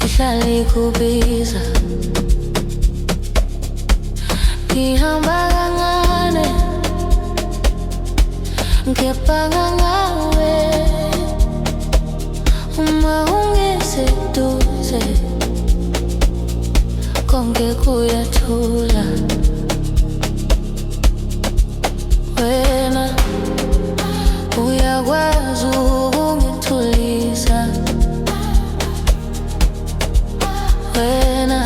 Ihlale kubiza ngihamba kancane ngiyabhanga ngawe uma ungeseduze konke kuyathula wena uyakwazi ukungithulisa wena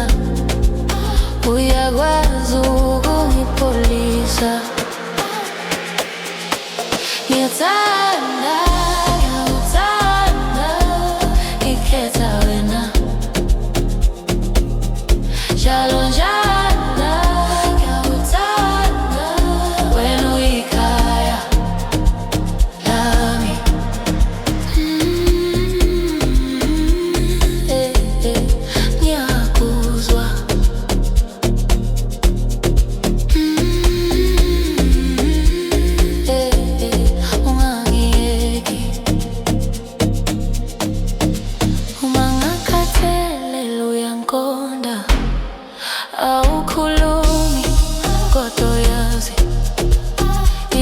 uyakwazi ukungipholisa ngiyathanda ngiyawuthanda ngikhetha wena njalo njalo ngiyawuthanda wena uyikhaya lami ngiyakuzwa ungangiyeki uma ngakhathalela uyangiqonda awukhulumi kodwa uyazi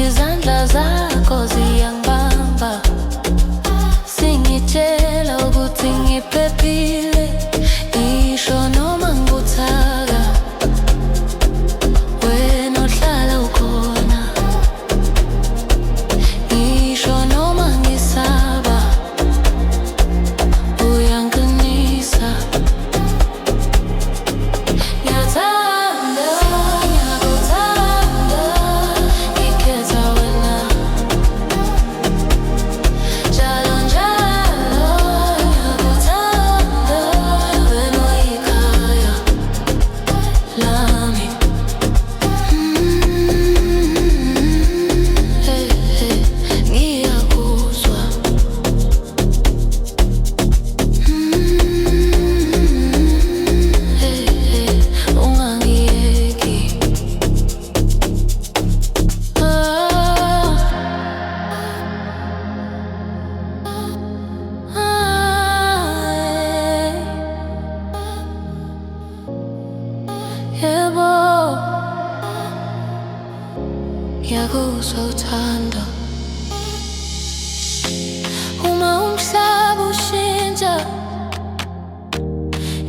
izandla zakho ziyangibamba singitshela ukuthi ngiphephile ngisho noma ngibuthaka wena uhlala ukhona ngisho noma ngisaba uyangiqinisa ngiyathanda ngiyakuthanda ngikhetha wena njalo njalo ngiyakuthanda wena uyikhaya lami ngiyakuzwa ungangiyeki yebo ngiyakuzwa uthando uma umhlaba ushintsha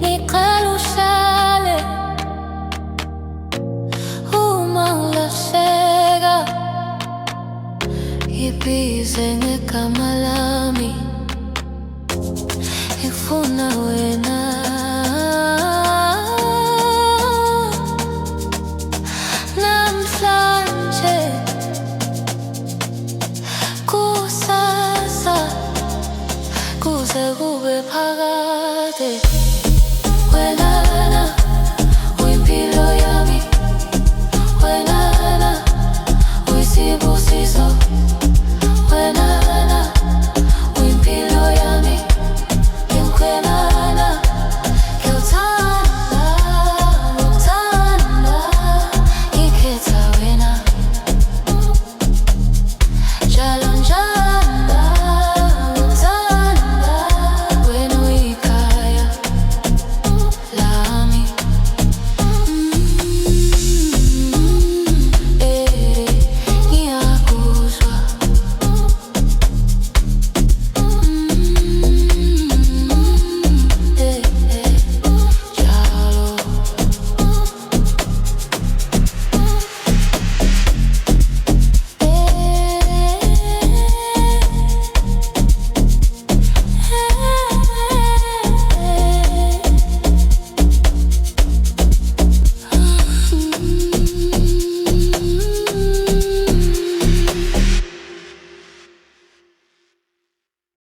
ngiqala uhlale uma ulahleka ngibize ngegama lami ngifuna wena namhlanje kusasa kuze kube phakade